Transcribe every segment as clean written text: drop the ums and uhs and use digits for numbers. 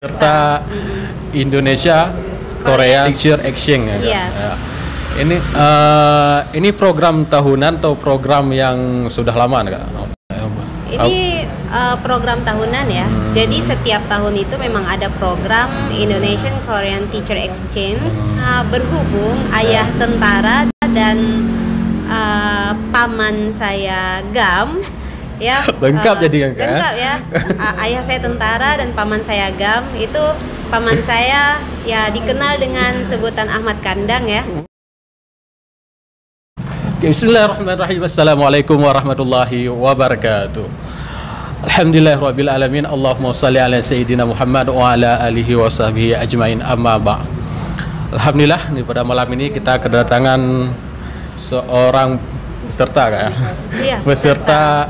serta Indonesia Korea Teacher Exchange ya. Iya. Ya. Ini program tahunan atau program yang sudah lama Kak? Ini program tahunan ya. Jadi setiap tahun itu memang ada program Indonesian Korean Teacher Exchange. Berhubung ayah tentara dan paman saya GAM ya. Lengkap jadi kan Kak? Lengkap ya. Ayah saya tentara dan paman saya GAM. Itu paman saya ya dikenal dengan sebutan Ahmad Kandang ya. Bismillahirrahmanirrahim. Assalamualaikum warahmatullahi wabarakatuh. Alhamdulillahirabbil alamin. Allahumma shalli ala sayyidina Muhammad wa ala alihi wa sahbihi ajmain, amma ba'd. Alhamdulillah, pada malam ini kita kedatangan seorang peserta Kak ya. Iya, Peserta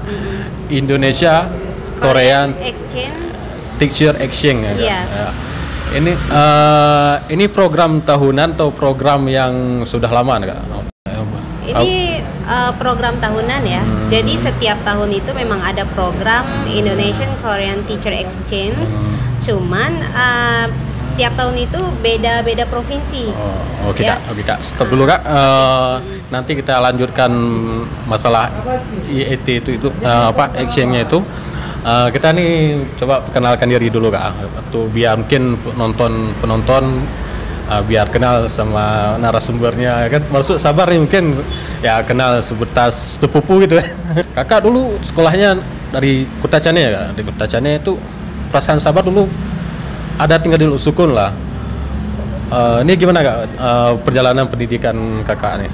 Indonesia Korean Exchange. Teacher Exchange ya. Iya. Ya. Ini program tahunan atau program yang sudah lama Kak? Ini program tahunan ya. Jadi setiap tahun itu memang ada program Indonesian Korean Teacher Exchange. Cuman setiap tahun itu beda-beda provinsi. Oke Ya. Kak, oke Kak. Stop dulu Kak. Nanti kita lanjutkan masalah IET itu apa exchange-nya itu. Kita nih coba perkenalkan diri dulu Kak. Tuh biar mungkin penonton biar kenal sama narasumbernya kan, maksud sabar nih mungkin ya kenal sebatas sepupu gitu ya. Kakak dulu sekolahnya dari Kutacane ya Kak? Di Kutacane itu perasaan sabar dulu ada tinggal di Sukun lah. Ini gimana Kak perjalanan pendidikan kakak nih?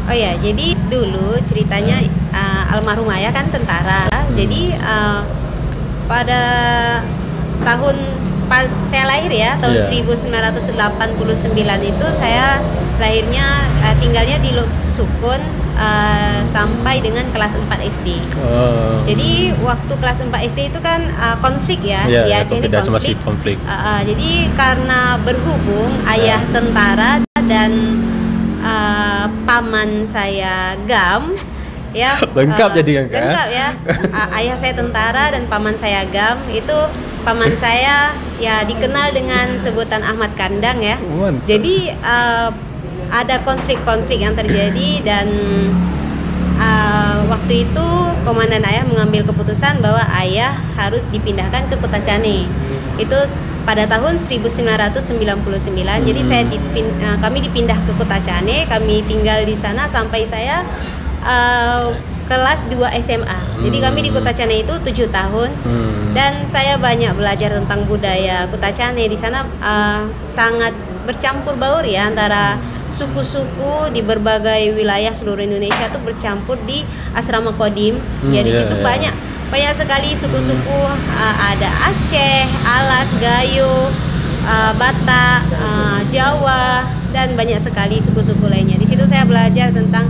Oh ya, jadi dulu ceritanya almarhum ayah kan tentara. Jadi pada tahun saya lahir ya, tahun 1989 itu saya lahirnya tinggalnya di Sukun sampai dengan kelas 4 SD. Jadi waktu kelas 4 SD itu kan konflik ya, di Aceh ini konflik. Jadi karena berhubung ayah tentara dan paman saya GAM ya. Lengkap jadi kan Kak? Lengkap ya. Ayah saya tentara dan paman saya GAM. Itu paman saya ya dikenal dengan sebutan Ahmad Kandang ya. Jadi ada konflik-konflik yang terjadi dan waktu itu komandan ayah mengambil keputusan bahwa ayah harus dipindahkan ke Kutacane. Itu pada tahun 1999. Jadi kami dipindah ke Kutacane, kami tinggal di sana sampai saya kelas 2 SMA. Jadi kami di Kutacane itu 7 tahun. Dan saya banyak belajar tentang budaya Kutacane. Di sana sangat bercampur baur ya antara suku-suku di berbagai wilayah seluruh Indonesia tuh bercampur di asrama Kodim. Ya di situ banyak sekali suku-suku, ada Aceh, Alas, Gayo, Batak, Jawa, dan banyak sekali suku-suku lainnya. Di situ saya belajar tentang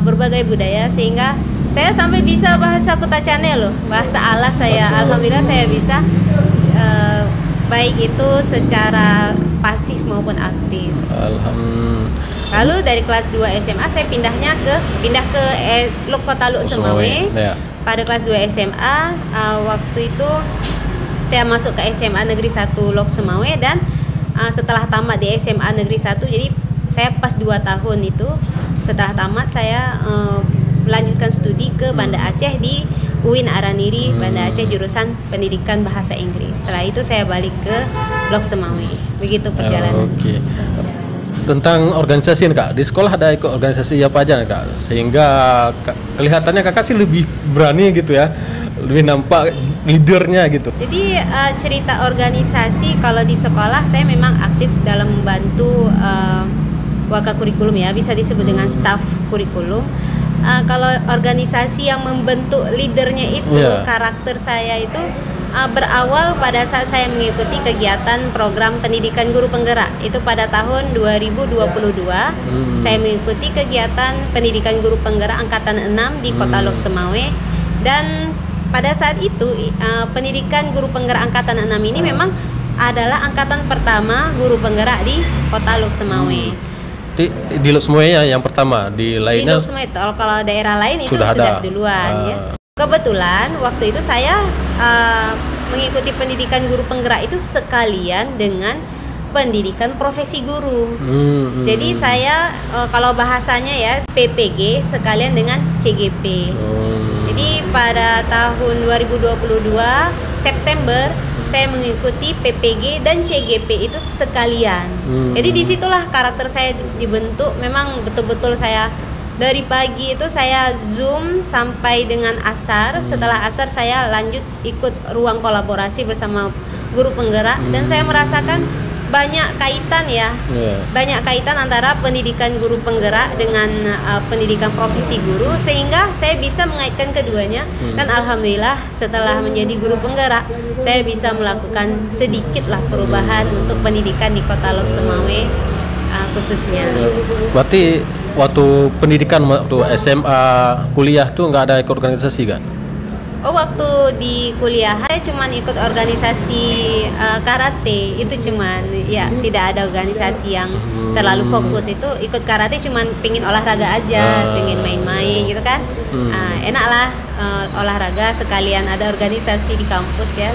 berbagai budaya sehingga saya sampai bisa bahasa Kutacane loh, bahasa Alas saya. Alhamdulillah saya bisa, baik itu secara pasif maupun aktif. Lalu dari kelas 2 SMA saya pindah ke Lok Kota Luk Semawe. Pada kelas 2 SMA waktu itu saya masuk ke SMA Negeri 1 Lok Semawe dan setelah tamat di SMA Negeri 1, jadi saya pas 2 tahun itu setelah tamat saya melanjutkan studi ke Banda Aceh di UIN Araniri, Banda Aceh, jurusan pendidikan bahasa Inggris. Setelah itu saya balik ke Lok Semawe. Begitu perjalanan. Oke. Tentang organisasi nih Kak, di sekolah ada ikut organisasi apa aja nih Kak? Sehingga kelihatannya kakak sih lebih berani gitu ya, lebih nampak leadernya gitu. Jadi cerita organisasi, kalau di sekolah saya memang aktif dalam membantu waka kurikulum ya, bisa disebut dengan staff kurikulum. Kalau organisasi yang membentuk leadernya itu, karakter saya itu berawal pada saat saya mengikuti kegiatan program pendidikan guru penggerak. Itu pada tahun 2022 saya mengikuti kegiatan pendidikan guru penggerak angkatan 6 di Kota Lok Semawe. Dan pada saat itu pendidikan guru penggerak angkatan 6 ini memang adalah angkatan pertama guru penggerak di Kota Lok Semawe. Di Lok Semawe yang pertama, di lainnya? Di Lok Semawe, kalau daerah lain itu sudah duluan ya. Kebetulan waktu itu saya mengikuti pendidikan guru penggerak itu sekalian dengan pendidikan profesi guru. Jadi saya kalau bahasanya ya PPG sekalian dengan CGP. Jadi pada tahun 2022 September saya mengikuti PPG dan CGP itu sekalian. Jadi disitulah karakter saya dibentuk. Memang betul-betul saya dari pagi itu saya Zoom sampai dengan asar. Setelah asar saya lanjut ikut ruang kolaborasi bersama guru penggerak dan saya merasakan banyak kaitan ya, banyak kaitan antara pendidikan guru penggerak dengan pendidikan profesi guru, sehingga saya bisa mengaitkan keduanya. Dan alhamdulillah setelah menjadi guru penggerak saya bisa melakukan sedikitlah perubahan untuk pendidikan di Kota Lok Semawe khususnya. Berarti waktu pendidikan, waktu SMA, kuliah tuh nggak ada ikut organisasi kan? Oh, waktu di kuliah saya cuman ikut organisasi karate, itu cuman ya tidak ada organisasi yang terlalu fokus. Itu ikut karate cuman pingin olahraga aja, pingin main-main gitu kan. Enak lah olahraga sekalian ada organisasi di kampus ya.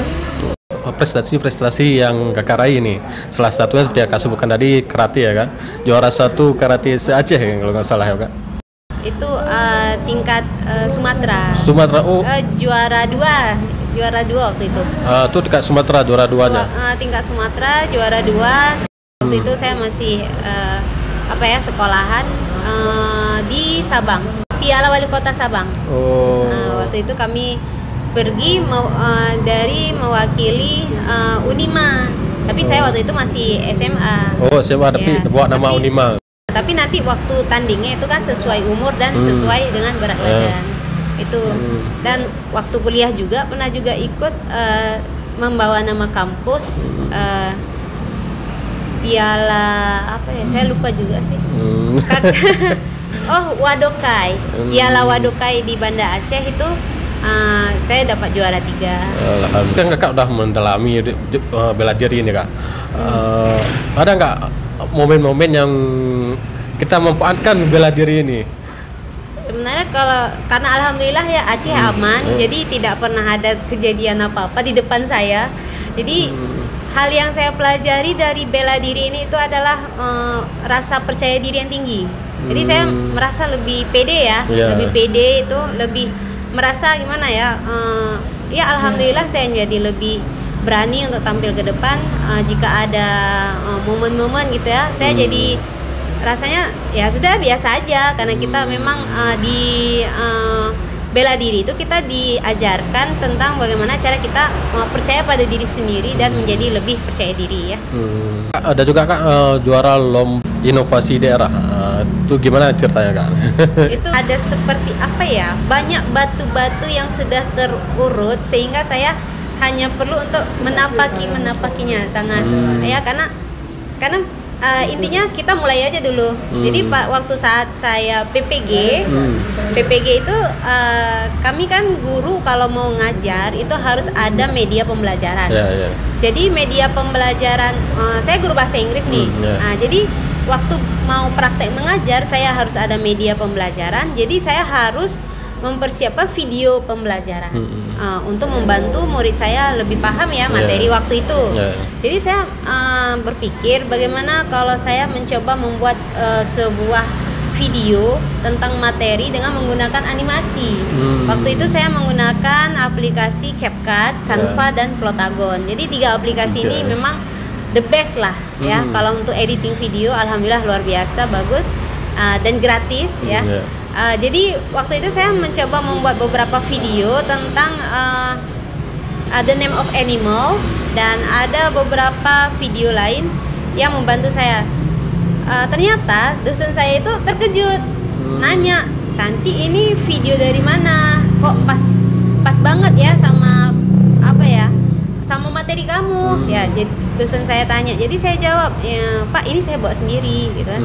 Prestasi-prestasi yang kakak raih ini, salah satunya seperti yang kak sebutkan tadi karate ya kan, juara 1 karate se-Aceh kalau nggak salah ya kan. Itu tingkat Sumatera. Juara 2 waktu itu. Itu tingkat Sumatera juara 2-nya. Tingkat Sumatera juara 2. Waktu itu saya masih sekolahan di Sabang. Piala Wali Kota Sabang. Waktu itu kami pergi dari mewakili Unima. Tapi saya waktu itu masih SMA. SMA tapi bawa nama Unima. Tapi nanti waktu tandingnya itu kan sesuai umur dan sesuai dengan berat badan itu. Dan waktu kuliah juga pernah juga ikut membawa nama kampus, piala apa ya, saya lupa juga sih. Wadokai, piala Wadokai di Banda Aceh itu saya dapat juara 3. Kan kakak udah mendalami bela diri ini kak. Ada nggak momen-momen yang kita memanfaatkan bela diri ini? Sebenarnya karena alhamdulillah ya Aceh aman, jadi tidak pernah ada kejadian apa-apa di depan saya. Jadi hal yang saya pelajari dari bela diri ini itu adalah rasa percaya diri yang tinggi. Jadi saya merasa lebih pede ya, lebih pede itu, lebih merasa gimana ya? Ya alhamdulillah saya menjadi lebih berani untuk tampil ke depan. Jika ada momen-momen gitu ya, saya jadi rasanya ya sudah biasa aja, karena kita memang di bela diri itu kita diajarkan tentang bagaimana cara kita percaya pada diri sendiri dan menjadi lebih percaya diri ya. Ada juga kak juara lomba inovasi daerah, itu gimana ceritanya kak? Itu ada seperti apa ya, banyak batu-batu yang sudah terurut sehingga saya hanya perlu untuk menapakinya sangat ya, karena intinya kita mulai aja dulu. Jadi waktu saat saya PPG itu kami kan guru kalau mau ngajar itu harus ada media pembelajaran. Jadi media pembelajaran, saya guru bahasa Inggris nih. Jadi waktu mau praktek mengajar saya harus ada media pembelajaran. Jadi saya harus mempersiapkan video pembelajaran untuk membantu murid saya lebih paham ya materi waktu itu. Jadi saya berpikir bagaimana kalau saya mencoba membuat sebuah video tentang materi dengan menggunakan animasi. Waktu itu saya menggunakan aplikasi CapCut, Canva dan Plotagon. Jadi 3 aplikasi ini memang the best lah ya. Kalau untuk editing video alhamdulillah luar biasa bagus dan gratis ya. Jadi waktu itu saya mencoba membuat beberapa video tentang The Name of Animal, dan ada beberapa video lain yang membantu saya. Ternyata dosen saya itu terkejut, nanya, "Santi, ini video dari mana? Kok pas banget ya sama sama materi kamu?" Ya, jadi dosen saya tanya. Jadi saya jawab, "Ya, Pak, ini saya bawa sendiri," gitu kan.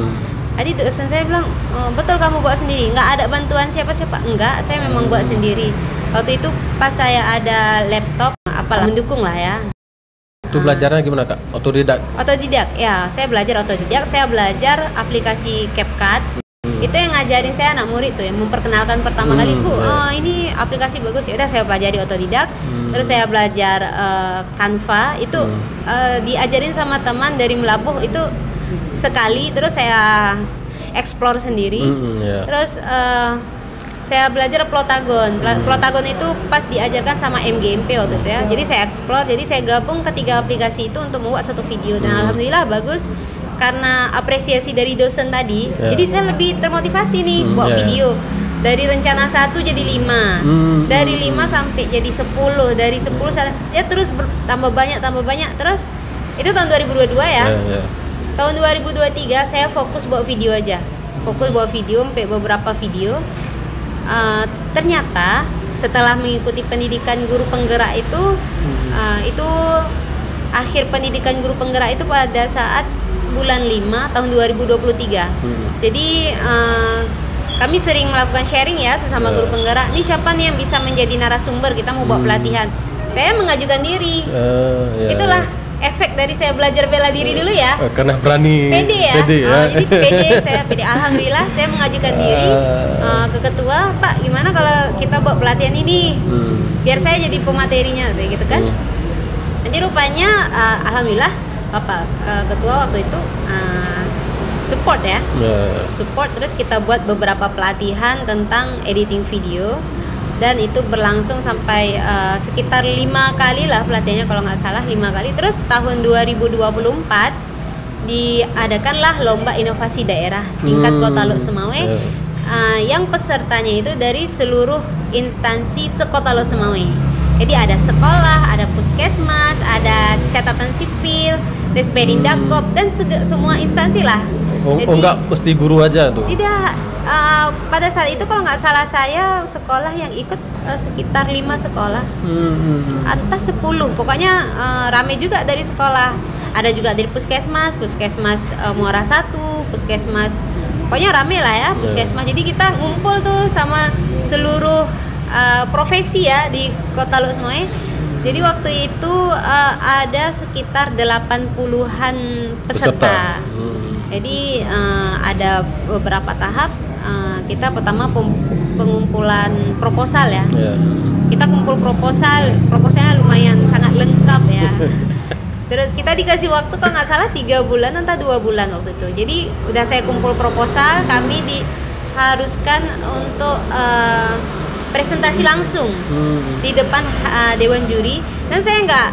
Tadi dosen saya bilang, "Betul kamu bawa sendiri? Nggak ada bantuan siapa-siapa?" "Enggak, saya memang bawa sendiri." Waktu itu pas saya ada laptop, mendukung lah ya. Itu belajarnya gimana kak? Otodidak? Otodidak, ya. Saya belajar otodidak. Saya belajar aplikasi CapCut. Itu yang ngajarin saya anak murid tuh, yang memperkenalkan pertama kali, Bu, ini aplikasi bagus. Ya udah saya pelajari otodidak. Terus saya belajar Canva itu diajarin sama teman dari Melabuh itu sekali, terus saya explore sendiri. Terus saya belajar Plotagon. Plotagon itu pas diajarkan sama MGMP waktu itu ya. Jadi saya explore, jadi saya gabung ketiga aplikasi itu untuk membuat satu video, dan alhamdulillah bagus karena apresiasi dari dosen tadi. Jadi saya lebih termotivasi nih buat video. Dari rencana 1 jadi 5. Dari 5 sampai jadi 10. Dari 10 ya terus tambah banyak. Terus itu tahun 2022 ya. Tahun 2023 saya fokus buat video aja. Fokus buat video sampai beberapa video. Ternyata setelah mengikuti pendidikan guru penggerak itu akhir pendidikan guru penggerak itu pada saat bulan 5 tahun 2023. Jadi kami sering melakukan sharing ya sesama guru penggerak. Nih siapa nih yang bisa menjadi narasumber, kita mau buat pelatihan. Saya mengajukan diri. Itulah efek dari saya belajar bela diri dulu ya. Karena berani. Pede ya. Jadi saya pede. Alhamdulillah saya mengajukan diri ke ketua, Pak gimana kalau kita buat pelatihan ini, biar saya jadi pematerinya, saya gitu kan. Jadi rupanya alhamdulillah Bapak ketua waktu itu support ya. Support, terus kita buat beberapa pelatihan tentang editing video. Dan itu berlangsung sampai sekitar 5 kali lah pelatihannya kalau nggak salah, 5 kali. Terus tahun 2024 diadakanlah lomba inovasi daerah tingkat Kota Lok Semawe, yang pesertanya itu dari seluruh instansi sekota Lok Semawe. Jadi ada sekolah, ada puskesmas, ada catatan sipil, Desperindak-Kop, dan semua instansi lah. Jadi, enggak mesti guru aja tuh? Tidak. Pada saat itu kalau nggak salah saya sekolah yang ikut sekitar 5 sekolah, entah 10, pokoknya rame juga dari sekolah. Ada juga dari puskesmas Muara 1, puskesmas, pokoknya rame lah ya puskesmas. Jadi kita ngumpul tuh sama seluruh profesi ya di Kota Lok Semawe. Jadi waktu itu ada sekitar 80-an peserta. Jadi ada beberapa tahap. Kita pertama pengumpulan proposal ya. Kita kumpul proposalnya lumayan sangat lengkap ya. Terus kita dikasih waktu kalau nggak salah 3 bulan entah 2 bulan waktu itu. Jadi udah saya kumpul proposal, kami diharuskan untuk presentasi langsung di depan dewan juri, dan saya nggak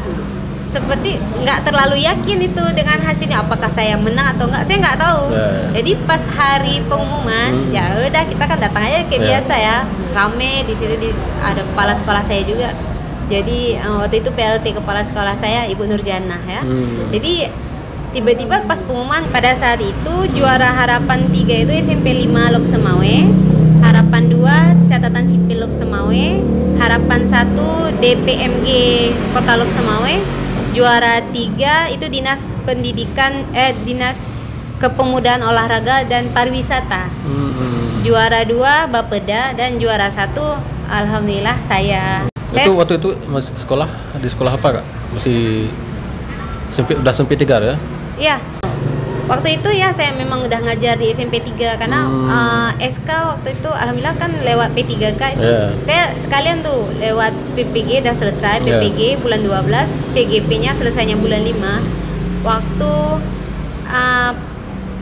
terlalu yakin itu dengan hasilnya, apakah saya menang atau enggak, saya nggak tahu. Jadi pas hari pengumuman ya udah kita kan datang aja kayak biasa ya, rame di situ, ada kepala sekolah saya juga. Jadi waktu itu PLT kepala sekolah saya Ibu Nurjanah ya. Jadi tiba-tiba pas pengumuman pada saat itu juara harapan 3 itu SMP 5 Lok Semawe, harapan 2 catatan sipil Lok Semawe, harapan 1 DPMG Kota Lok Semawe. Juara 3 itu Dinas Kepemudaan Olahraga dan Pariwisata. Juara 2 Bapeda, dan juara 1 alhamdulillah saya. Itu waktu itu masih sekolah, di sekolah apa Kak? Masih SMP 3 ya? Iya. Waktu itu ya saya memang udah ngajar di SMP 3 karena SK waktu itu alhamdulillah kan lewat P3K itu. Saya sekalian tuh lewat PPG udah selesai, PPG bulan 12, CGP-nya selesainya bulan 5. Waktu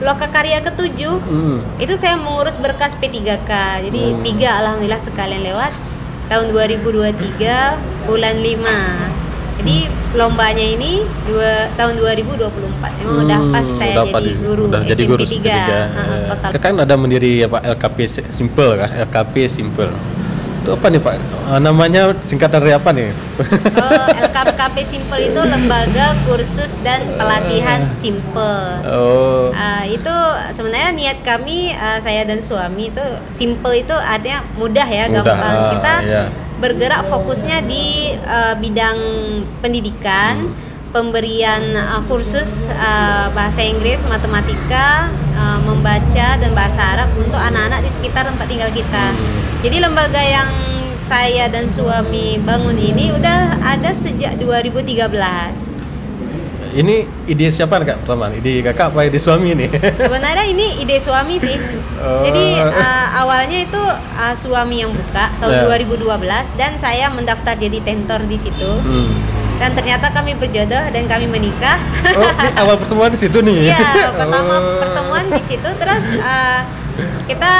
Lokakarya ke-7 itu saya mengurus berkas P3K. Jadi 3 alhamdulillah sekalian lewat tahun 2023 bulan 5. Jadi lombanya ini tahun 2024. Emang udah pas saya jadi guru SMP 3. Kan ada mendiri apa LKP Simple kan? LKP Simple. Itu apa nih Pak? Namanya singkatan dari apa nih? LKP Simple itu Lembaga Kursus dan Pelatihan Simple. Itu sebenarnya niat kami, saya dan suami itu simple itu artinya mudah ya, gampang. Kita bergerak fokusnya di bidang pendidikan, pemberian kursus bahasa Inggris, matematika, membaca dan bahasa Arab untuk anak-anak di sekitar tempat tinggal kita. Jadi lembaga yang saya dan suami bangun ini udah ada sejak 2013. Ini ide siapa Kak pertama? Ide Kakak apa ide suami nih? Sebenarnya ini ide suami sih. Jadi awalnya itu suami yang buka tahun 2012 dan saya mendaftar jadi tentor di situ. Dan ternyata kami berjodoh dan kami menikah. Oh, ini awal pertemuan di situ nih. Iya, pertama pertemuan di situ. Terus kita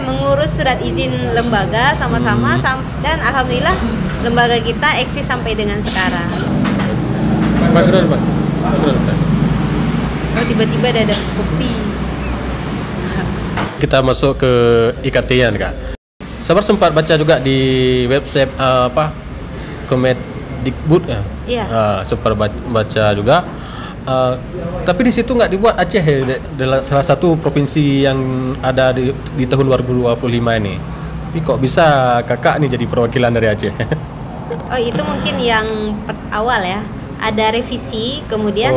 mengurus surat izin lembaga sama-sama dan alhamdulillah lembaga kita eksis sampai dengan sekarang. Oh, tiba-tiba ada kopi. Kita masuk ke IKT-nya Kak. Sabar sempat baca juga di website Kemendikbud ya. Iya. Sempat baca juga. Tapi di situ nggak dibuat Aceh ya, adalah salah satu provinsi yang ada di tahun 2025 ini. Tapi kok bisa Kakak nih jadi perwakilan dari Aceh? Oh, itu mungkin yang awal ya. Ada revisi, kemudian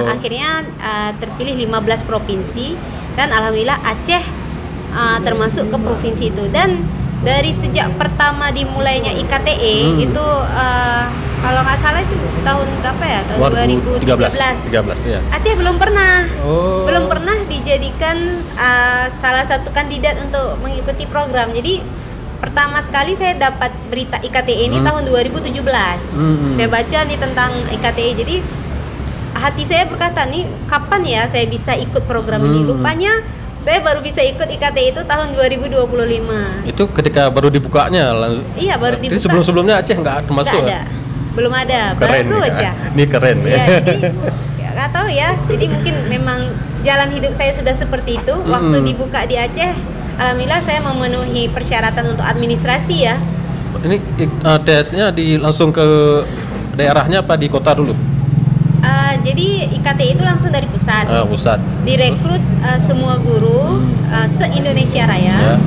akhirnya terpilih 15 provinsi dan alhamdulillah Aceh termasuk ke provinsi itu. Dan dari sejak pertama dimulainya IKTE itu kalau nggak salah itu tahun berapa ya? Tahun 2013 ya. Aceh belum pernah dijadikan salah satu kandidat untuk mengikuti program. Jadi pertama sekali saya dapat berita IKTE ini tahun 2017. Saya baca nih tentang IKTE. Jadi hati saya berkata nih, kapan ya saya bisa ikut program ini? Rupanya saya baru bisa ikut IKTE itu tahun 2025. Itu ketika baru dibukanya langsung. Iya, baru dibuka. Jadi sebelum-sebelumnya Aceh nggak termasuk. Nggak ada. Belum ada. Keren baru nih, aja. Ini keren ya. Jadi nggak tahu ya. Jadi mungkin memang jalan hidup saya sudah seperti itu. Waktu dibuka di Aceh, alhamdulillah saya memenuhi persyaratan untuk administrasi ya. Ini tesnya langsung ke daerahnya apa di kota dulu? Jadi IKTE itu langsung dari pusat. Pusat. Direkrut semua guru se-Indonesia Raya.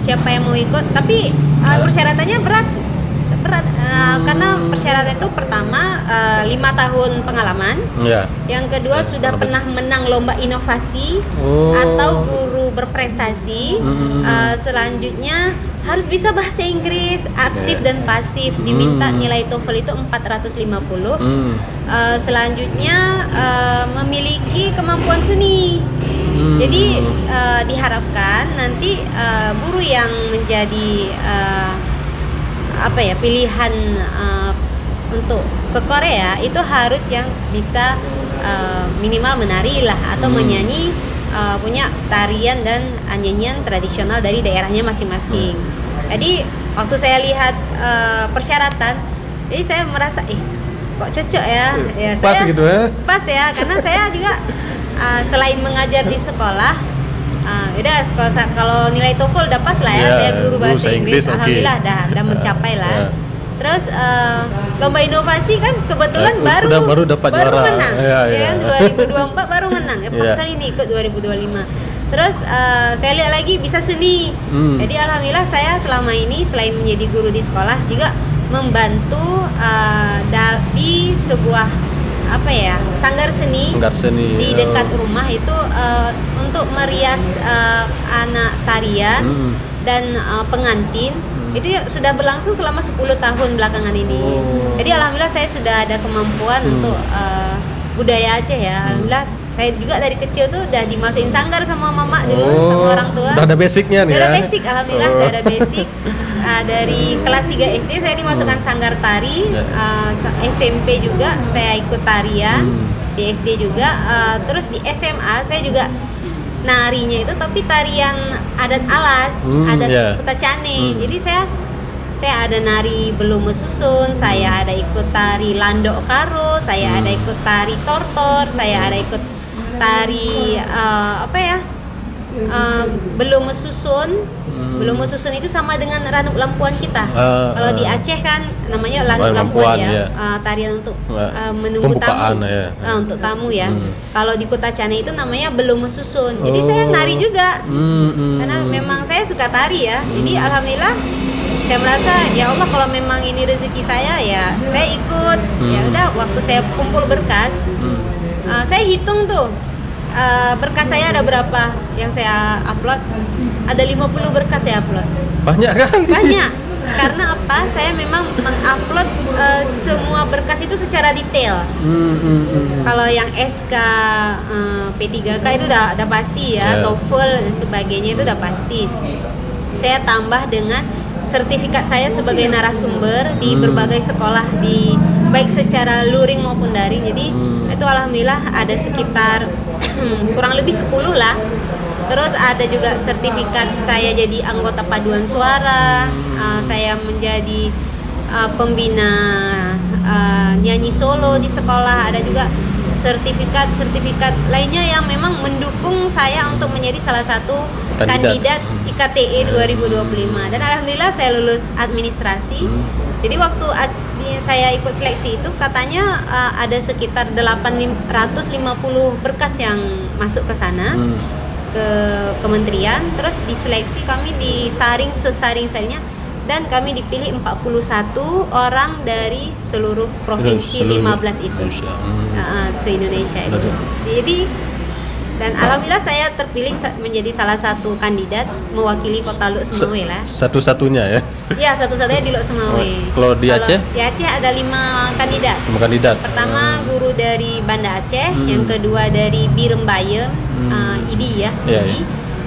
Siapa yang mau ikut? Tapi persyaratannya berat. Karena persyaratan itu pertama 5 tahun pengalaman. Yang kedua sudah pernah menang lomba inovasi atau guru berprestasi. Selanjutnya harus bisa bahasa Inggris, aktif dan pasif. Diminta nilai TOEFL itu 450. Selanjutnya memiliki kemampuan seni. Jadi diharapkan nanti guru yang menjadi pilihan untuk ke Korea itu harus yang bisa minimal menari lah atau menyanyi, punya tarian dan nyanyian tradisional dari daerahnya masing-masing. Jadi waktu saya lihat persyaratan, jadi saya merasa kok cocok ya. Pas saya, gitu ya? Pas ya, karena saya juga selain mengajar di sekolah, kalau nilai TOEFL udah pas lah ya, saya guru bahasa Inggris, alhamdulillah dah mencapai lah. Terus lomba inovasi kan kebetulan baru dapat juara. Menang. 2024 baru menang. Pas kali ini ikut 2025. Terus saya lihat lagi bisa seni. Jadi alhamdulillah saya selama ini selain menjadi guru di sekolah juga membantu di sebuah sanggar seni di dekat rumah itu untuk merias anak tarian dan pengantin. Itu sudah berlangsung selama 10 tahun belakangan ini. Jadi alhamdulillah saya sudah ada kemampuan untuk budaya Aceh ya. Alhamdulillah saya juga dari kecil tuh udah dimasukin sanggar sama mama dulu, sama orang tua. Udah ada basicnya nih. Udah ada basic, alhamdulillah udah ada basic. Dari kelas 3 SD saya dimasukkan sanggar tari. SMP juga saya ikut tarian. Di SD juga. Terus di SMA saya juga narinya itu tapi tarian adat alas, adat Kutacane. Jadi saya ada nari belum mesusun, saya ada ikut tari landok karo, saya ada ikut tari tortor, saya ada ikut tari belum mesusun. Belum mesusun itu sama dengan ranuk lampuan kita. Kalau di Aceh kan namanya ranuk lampuan ya. Tarian untuk menunggu tamu. Untuk tamu ya. Kalau di Kutacane itu namanya belum mesusun. Jadi saya nari juga. Karena memang saya suka tari ya. Jadi alhamdulillah saya merasa ya Allah kalau memang ini rezeki saya ya saya ikut. Ya udah waktu saya kumpul berkas, saya hitung tuh berkas saya ada berapa yang saya upload. Ada 50 berkas saya upload. Banyak kali. Banyak. Karena apa? Saya memang mengupload semua berkas itu secara detail. Kalau yang SK, P3K itu udah pasti ya, TOEFL dan sebagainya itu udah pasti. Saya tambah dengan sertifikat saya sebagai narasumber di berbagai sekolah, di baik secara luring maupun daring. Jadi itu alhamdulillah ada sekitar kurang lebih 10 lah. Terus ada juga sertifikat saya jadi anggota paduan suara, saya menjadi pembina nyanyi solo di sekolah. Ada juga sertifikat lainnya yang memang mendukung saya untuk menjadi salah satu kandidat IKTE 2025. Dan alhamdulillah saya lulus administrasi. Jadi waktu saya ikut seleksi itu katanya ada sekitar 850 berkas yang masuk ke sana, ke kementerian. Terus diseleksi, kami disaring sesaring-saringnya, dan kami dipilih 41 orang dari seluruh provinsi 15 itu, se-Indonesia itu. Jadi, dan alhamdulillah saya terpilih menjadi salah satu kandidat mewakili Kota Lok Semawe lah. Satu-satunya ya? Ya, satu-satunya di Lok Semawe. Kalau di Aceh? Di Aceh ada 5 kandidat. 5 kandidat. Pertama guru dari Banda Aceh, yang kedua dari Birembayem, IDI ya, IDI.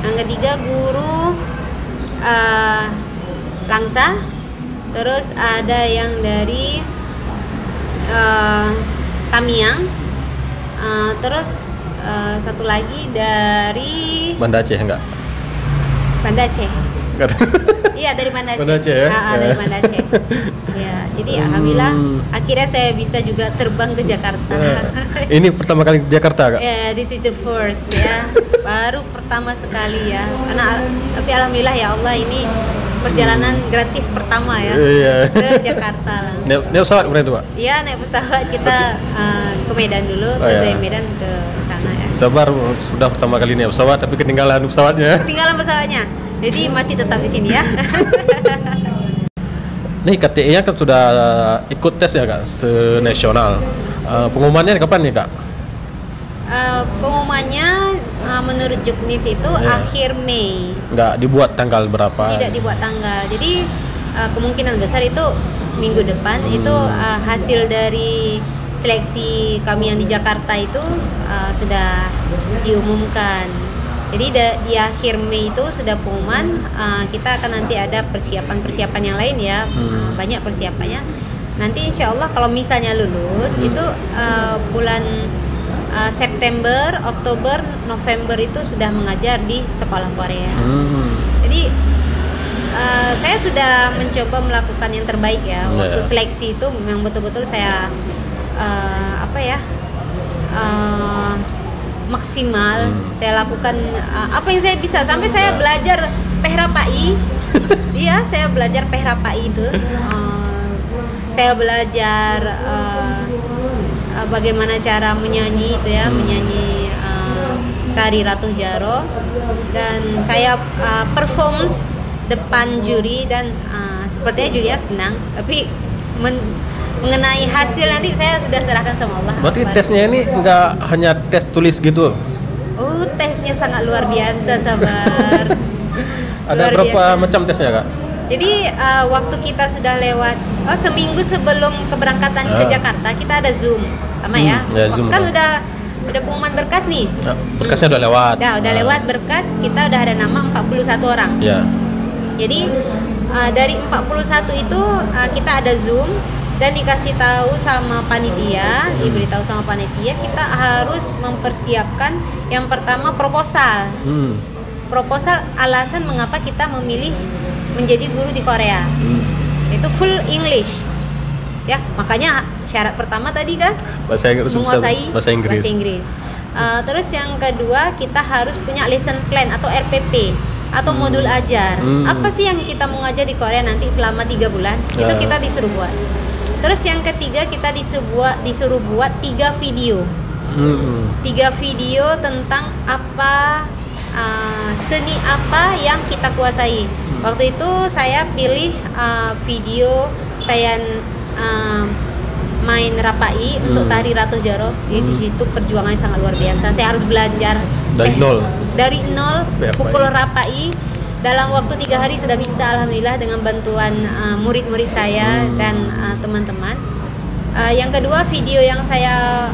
Yang ketiga guru Langsa. Terus ada yang dari Tamiang. Terus satu lagi dari Banda Aceh enggak? Banda Aceh. Iya, dari Banda Aceh. Banda Aceh ya? Dari Banda Aceh. Ya, jadi alhamdulillah akhirnya saya bisa juga terbang ke Jakarta. Ini pertama kali ke Jakarta, Kak? Yeah, this is the first ya. Baru pertama sekali ya. Tapi alhamdulillah ya Allah, ini perjalanan gratis pertama ya. Ke Jakarta langsung. Naik pesawat kemarin itu, Pak? Iya, naik pesawat kita ke Medan dulu, dari Medan ke sana ya. Sabar, sudah pertama kali naik pesawat tapi ketinggalan pesawatnya. Ketinggalan pesawatnya. Jadi masih tetap di sini ya. Nih KTE-nya kan sudah ikut tes ya, Kak, senasional. Pengumumannya kapan nih, Kak? Pengumumannya menurut Juknis itu akhir Mei. Nggak dibuat tanggal berapa? Tidak dibuat tanggal. Jadi kemungkinan besar itu minggu depan. Itu hasil dari seleksi kami yang di Jakarta itu sudah diumumkan. Jadi di akhir Mei itu sudah pengumuman. Kita akan nanti ada persiapan yang lain ya, banyak persiapannya. Nanti insya Allah kalau misalnya lulus itu bulan September, Oktober, November itu sudah mengajar di sekolah Korea. Jadi saya sudah mencoba melakukan yang terbaik ya. Waktu seleksi itu memang betul-betul saya maksimal. Saya lakukan apa yang saya bisa, sampai saya belajar Pehrapai. Iya, saya belajar Pehrapai itu. Saya belajar bagaimana cara menyanyi itu ya, menyanyi tari Ratu Jaro, dan saya performs depan juri, dan sepertinya jurinya senang, tapi mengenai hasil nanti saya sudah serahkan sama Allah. Berarti tesnya ini enggak hanya tes tulis gitu? Oh, tesnya sangat luar biasa, Sabar. Ada luar berapa biasa. macam tesnya, Kak? Jadi waktu kita sudah lewat, seminggu sebelum keberangkatan ke Jakarta kita ada Zoom, sama ya. Zoom Kan udah pengumuman berkas nih. Berkasnya udah lewat. Udah lewat berkas, kita udah ada nama 41 orang. Ya. Jadi dari 41 itu kita ada Zoom dan dikasih tahu sama panitia, diberitahu sama panitia kita harus mempersiapkan yang pertama proposal. Proposal alasan mengapa kita memilih menjadi guru di Korea. Itu full English. Ya, makanya syarat pertama tadi kan menguasai bahasa Inggris. Terus yang kedua kita harus punya lesson plan atau RPP atau modul ajar. Apa sih yang kita mau ngajar di Korea nanti selama 3 bulan? Itu kita disuruh buat. Terus yang ketiga kita disuruh buat 3 video. 3 video tentang apa seni apa yang kita kuasai. Waktu itu saya pilih video saya main Rapai untuk tari Ratu Jaro. Itu situ perjuangannya sangat luar biasa. Saya harus belajar dari nol pukul Rapai, dalam waktu 3 hari sudah bisa, alhamdulillah, dengan bantuan murid-murid saya dan teman-teman. Yang kedua, video yang saya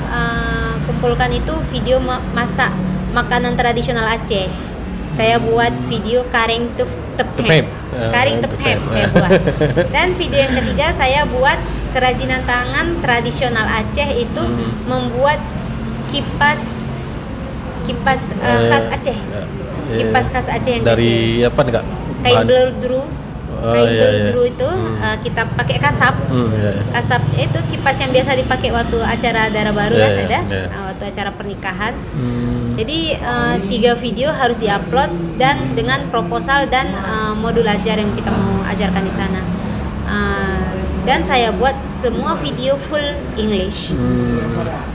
kumpulkan itu video masak makanan tradisional Aceh. Saya buat video karing tepep. Karing tepep saya buat. Dan video yang ketiga, saya buat kerajinan tangan tradisional Aceh, itu membuat kipas khas Aceh. Kipas khas Aceh yang dari kecil. apa nih Kak? Kain beldru. Kain beldru iya. itu kita pakai kasap. Kasap itu kipas yang biasa dipakai waktu acara Dara Baru kan ada. Waktu acara pernikahan. Jadi 3 video harus diupload dan dengan proposal dan modul ajar yang kita mau ajarkan di sana. Dan saya buat semua video full English.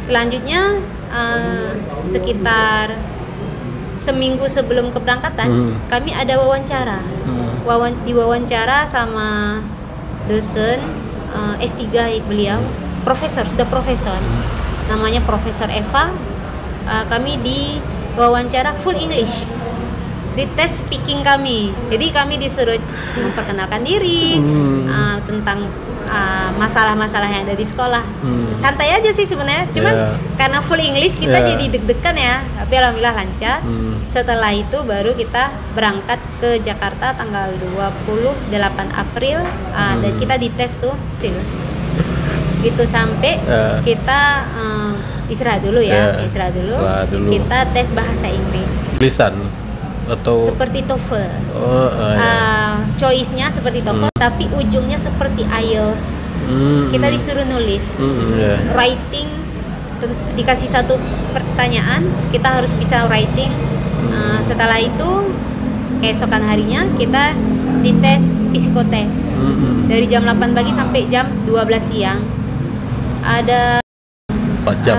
Selanjutnya sekitar seminggu sebelum keberangkatan kami ada wawancara. Diwawancara sama dosen S3 beliau, sudah profesor. Namanya Profesor Eva. Kami diwawancara full English. Di tes speaking kami. Jadi kami disuruh memperkenalkan diri, tentang masalah-masalah yang ada di sekolah. Santai aja sih sebenarnya, cuman karena full English kita jadi deg-degan ya. Tapi alhamdulillah lancar. Setelah itu baru kita berangkat ke Jakarta tanggal 28 April dan kita dites tuh gitu sampai kita istirahat dulu ya. Istirahat dulu. Kita tes bahasa Inggris. Tulisan atau seperti TOEFL. Choice-nya seperti TOEFL, tapi ujungnya seperti IELTS. Kita disuruh nulis. Writing, dikasih satu pertanyaan, kita harus bisa writing. Setelah itu keesokan harinya kita dites psikotes. Dari jam 8 pagi sampai jam 12 siang. Ada 4 jam.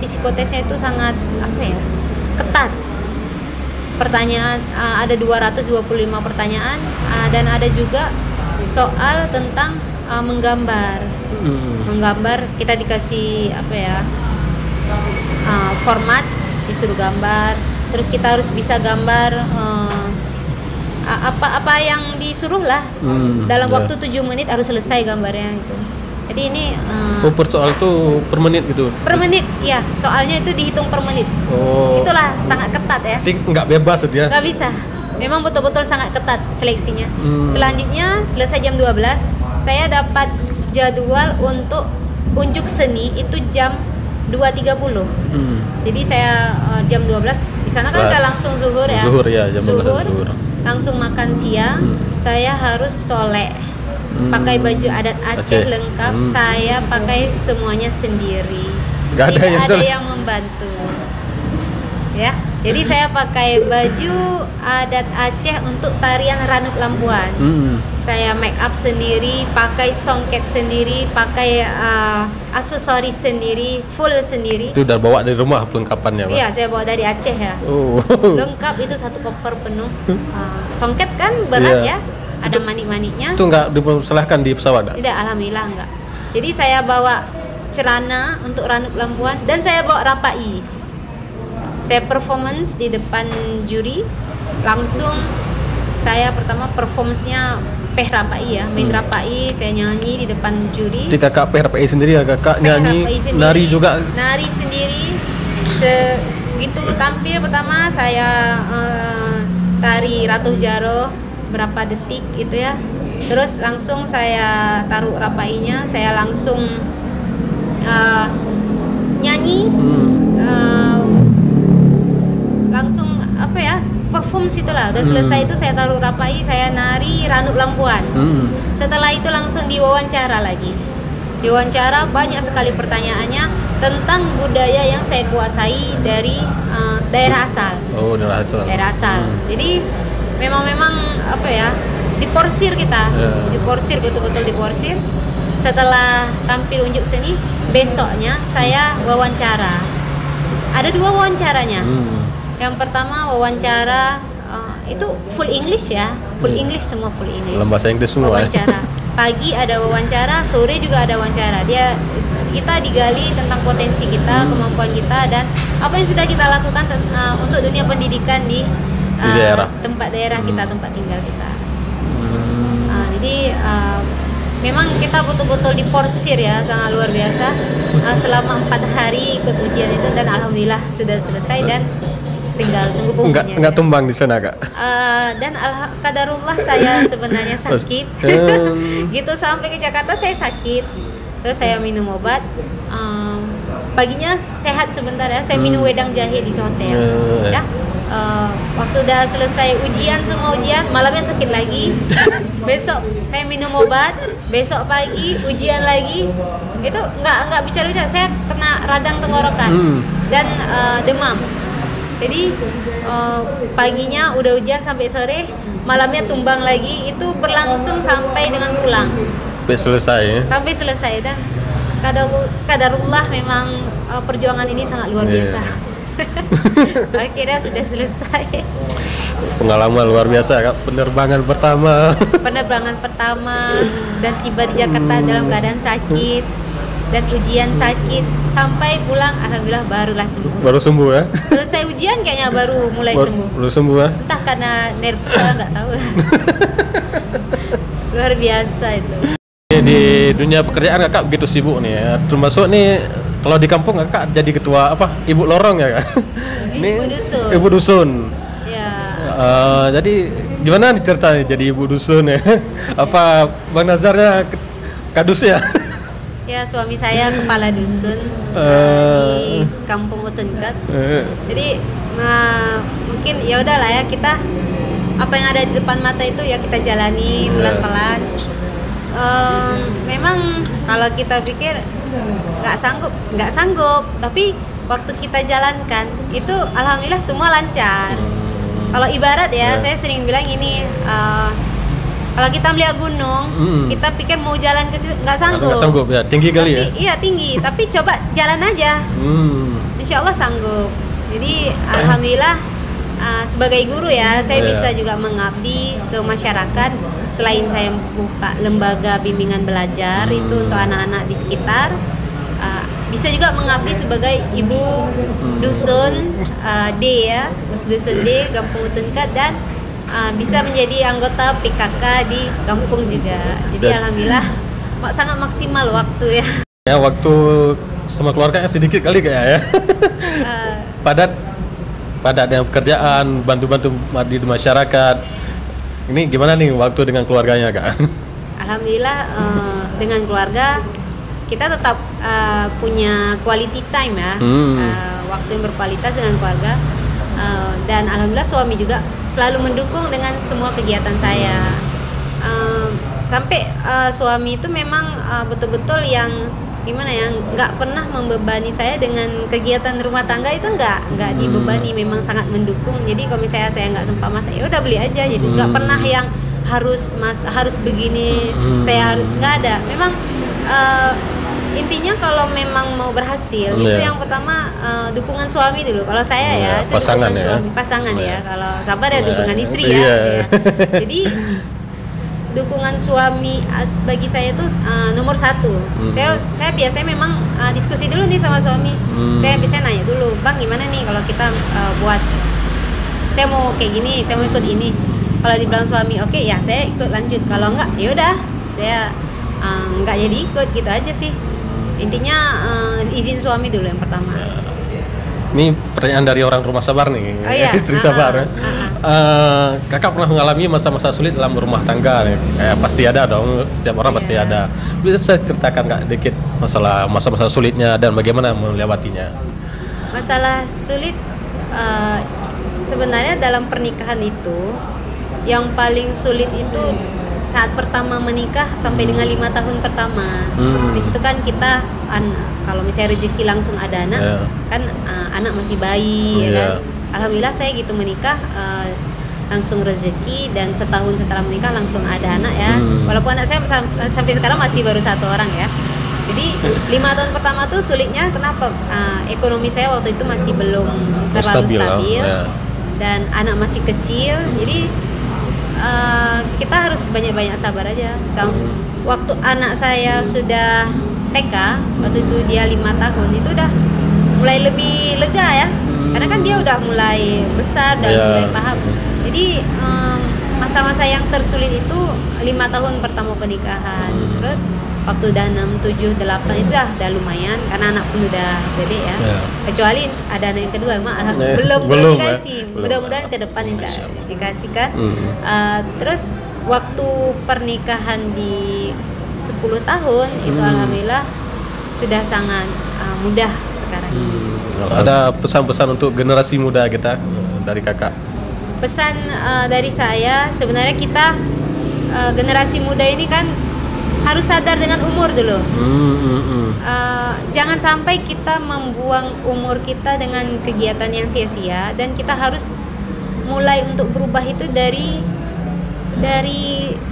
Psikotesnya itu sangat ketat. Pertanyaan ada 225 pertanyaan, dan ada juga soal tentang menggambar. Menggambar, kita dikasih format, disuruh gambar. Terus kita harus bisa gambar apa yang disuruh lah. Dalam waktu 7 menit harus selesai gambarnya itu. Jadi ini per soal tuh per menit gitu. Per menit, ya. Soalnya itu dihitung per menit. Itulah sangat ketat ya. Jadi nggak bebas dia. Nggak bisa. Memang betul-betul sangat ketat seleksinya. Selanjutnya selesai jam 12, saya dapat jadwal untuk unjuk seni itu jam 2.30. Jadi saya jam 12 di sana kan nggak langsung zuhur ya. Zuhur ya, jam 12 zuhur. Langsung makan siang. Saya harus solek. Pakai baju adat Aceh lengkap. Saya pakai semuanya sendiri. Gak ada Tidak ada yang membantu. Ya. Jadi saya pakai baju adat Aceh untuk tarian Ranuk Lampuan. Saya make up sendiri, pakai songket sendiri, pakai aksesoris sendiri, full sendiri. Itu udah bawa dari rumah pelengkapannya, Pak? Iya, saya bawa dari Aceh ya. Lengkap itu satu koper penuh. Songket kan berat ya. Ada manik-maniknya. Itu nggak dipersalahkan di pesawat? Tidak, alhamdulillah enggak. Jadi saya bawa celana untuk Ranuk Lampuan dan saya bawa rapai. Saya performance di depan juri. Langsung saya pertama performance-nya rapai ya, main rapai, saya nyanyi di depan juri. Di kakak rapai sendiri ya, kakak nyanyi, sendiri, nari juga. Nari sendiri. Segitu tampil pertama saya tari Ratu Jaro berapa detik gitu ya. Terus langsung saya taruh rapainya, saya langsung nyanyi. Langsung perform situlah. Udah selesai itu saya taruh rapai, saya nari Ranuk Lampuan. Setelah itu langsung diwawancara lagi. Diwawancara banyak sekali pertanyaannya tentang budaya yang saya kuasai dari daerah asal. Daerah asal. Jadi memang diporsir kita. Diporsir, betul-betul diporsir. Setelah tampil unjuk seni, besoknya saya wawancara. Ada 2 wawancaranya. Yang pertama wawancara itu full English ya, full English, semua full English. Dalam bahasa Inggris semua. Wawancara. Pagi ada wawancara, sore juga ada wawancara. Kita digali tentang potensi kita, kemampuan kita, dan apa yang sudah kita lakukan untuk dunia pendidikan di tempat daerah kita, tempat tinggal kita. Jadi memang kita betul-betul diporsir ya, sangat luar biasa. Selama 4 hari ikut ujian itu, dan alhamdulillah sudah selesai dan tinggal tunggu pengumumannya. Enggak tumbang di sana, Kak? Dan kadarullah saya sebenarnya sakit. Gitu, sampai ke Jakarta saya sakit. Terus saya minum obat. Paginya sehat sebentar ya, saya minum wedang jahe di hotel. Ya. Waktu udah selesai ujian, semua ujian, malamnya sakit lagi. Besok saya minum obat, besok pagi ujian lagi. Itu nggak bicara-bicara, saya kena radang tenggorokan dan demam. Jadi paginya udah ujian sampai sore, malamnya tumbang lagi. Itu berlangsung sampai dengan pulang. Sampai selesai ya? Sampai selesai. Dan kadarullah memang perjuangan ini sangat luar biasa. Akhirnya sudah selesai. Pengalaman luar biasa, Kak. Penerbangan pertama dan tiba di Jakarta dalam keadaan sakit dan ujian sakit, sampai pulang alhamdulillah barulah sembuh. Baru sembuh ya? Selesai ujian kayaknya baru mulai sembuh. Baru sembuh ya? Entah karena nervous saya nggak tahu. Luar biasa itu. Di dunia pekerjaan Kakak begitu sibuk nih ya. Termasuk nih kalau di kampung Kakak jadi ketua ibu lorong ya, Kak? Ibu dusun. Ya. Jadi gimana nih ceritanya jadi ibu dusun ya? Apa Bang Nazarnya kadus ya? Ya, suami saya kepala dusun di Kampung Utenkat. Jadi mungkin ya udahlah ya, kita apa yang ada di depan mata itu ya kita jalani pelan-pelan. Memang kalau kita pikir nggak sanggup, tapi waktu kita jalankan itu alhamdulillah semua lancar. Kalau ibarat ya, saya sering bilang ini, kalau kita melihat gunung, kita pikir mau jalan ke situ nggak sanggup ya, tinggi kali ya. Iya tinggi, tapi coba jalan aja, insya Allah sanggup. Jadi alhamdulillah sebagai guru ya, saya bisa juga mengabdi ke masyarakat. Selain saya buka lembaga bimbingan belajar itu untuk anak-anak di sekitar, bisa juga mengabdi sebagai ibu dusun D ya, dusun D Kampung Utenkat, dan bisa menjadi anggota PKK di kampung juga. Jadi alhamdulillah sangat maksimal waktu ya. Ya, waktu sama keluarganya sedikit kali kayak ya. Padat dengan pekerjaan, bantu-bantu di masyarakat. Ini gimana nih waktu dengan keluarganya, Kak? Alhamdulillah dengan keluarga kita tetap punya quality time ya, waktu yang berkualitas dengan keluarga, dan alhamdulillah suami juga selalu mendukung dengan semua kegiatan saya. Sampai suami itu memang betul-betul yang gimana ya, nggak pernah membebani saya dengan kegiatan rumah tangga itu, nggak dibebani, memang sangat mendukung. Jadi kalau misalnya saya nggak sempat masak, ya udah beli aja, jadi nggak pernah yang harus begini, saya harus, nggak ada. Memang intinya kalau memang mau berhasil itu yang pertama dukungan suami dulu. Kalau saya ya itu pasangan dukungan ya. Suami, pasangan ya. Kalau sabar ya dukungan istri ya. Jadi dukungan suami bagi saya itu nomor 1. Saya biasanya memang diskusi dulu nih sama suami. Saya biasanya nanya dulu, Bang gimana nih kalau kita buat, saya mau kayak gini, saya mau ikut ini. Kalau dibilang suami oke, ya saya ikut lanjut. Kalau enggak ya udah saya enggak jadi ikut, gitu aja sih. Intinya izin suami dulu yang pertama. Ini pertanyaan dari orang rumah sabar nih, istri sabar. Kakak pernah mengalami masa-masa sulit dalam rumah tangga nih? Pasti ada dong, setiap orang pasti ada. Bisa saya ceritakan Kak dikit masalah masa-masa sulitnya dan bagaimana melewatinya? Masalah sulit sebenarnya dalam pernikahan itu yang paling sulit itu saat pertama menikah sampai dengan 5 tahun pertama. Di situ kan kita kalau misalnya rezeki langsung ada anak, kan anak masih bayi ya kan. Alhamdulillah saya gitu menikah langsung rezeki, dan setahun setelah menikah langsung ada anak ya. Walaupun anak saya sampai sekarang masih baru 1 orang ya. Jadi 5 tahun pertama tuh sulitnya kenapa? Ekonomi saya waktu itu masih belum terlalu stabil dan anak masih kecil. Jadi kita harus banyak-banyak sabar aja. Waktu anak saya sudah TK, waktu itu dia 5 tahun, itu udah mulai lebih lega ya, karena kan dia udah mulai besar dan mulai paham. Jadi masa-masa yang tersulit itu 5 tahun pertama pernikahan. Terus waktu udah 6, 7, 8 itu dah lumayan karena anak pun udah gede ya. Kecuali ada anak yang kedua, emang belum dikasih. Mudah-mudahan ke depan dikasihkan. Terus waktu pernikahan di 10 tahun itu alhamdulillah sudah sangat mudah sekarang ini. Ada pesan-pesan untuk generasi muda kita dari kakak? Pesan dari saya sebenarnya kita generasi muda ini kan harus sadar dengan umur dulu. Jangan sampai kita membuang umur kita dengan kegiatan yang sia-sia, dan kita harus mulai untuk berubah itu dari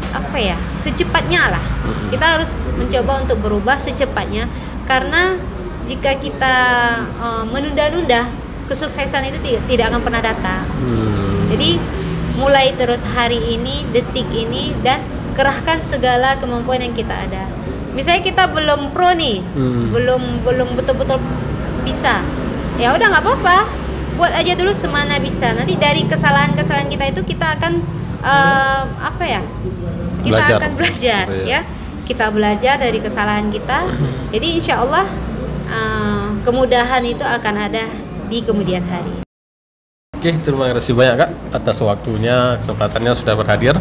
apa ya, secepatnya lah. Kita harus mencoba untuk berubah secepatnya, karena jika kita menunda-nunda, kesuksesan itu tidak akan pernah datang. Jadi mulai terus hari ini, detik ini, dan kerahkan segala kemampuan yang kita ada. Misalnya kita belum pro nih, belum betul-betul bisa, ya udah nggak apa-apa, buat aja dulu semana bisa. Nanti dari kesalahan-kesalahan kita itu kita akan akan belajar ya. Kita belajar dari kesalahan kita. Jadi insya Allah kemudahan itu akan ada di kemudian hari. Oke, terima kasih banyak Kak atas waktunya, kesempatannya sudah berhadir.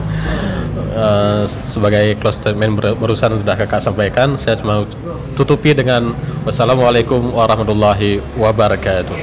Sebagai close statement barusan sudah Kakak sampaikan, saya cuma tutupi dengan wassalamualaikum warahmatullahi wabarakatuh.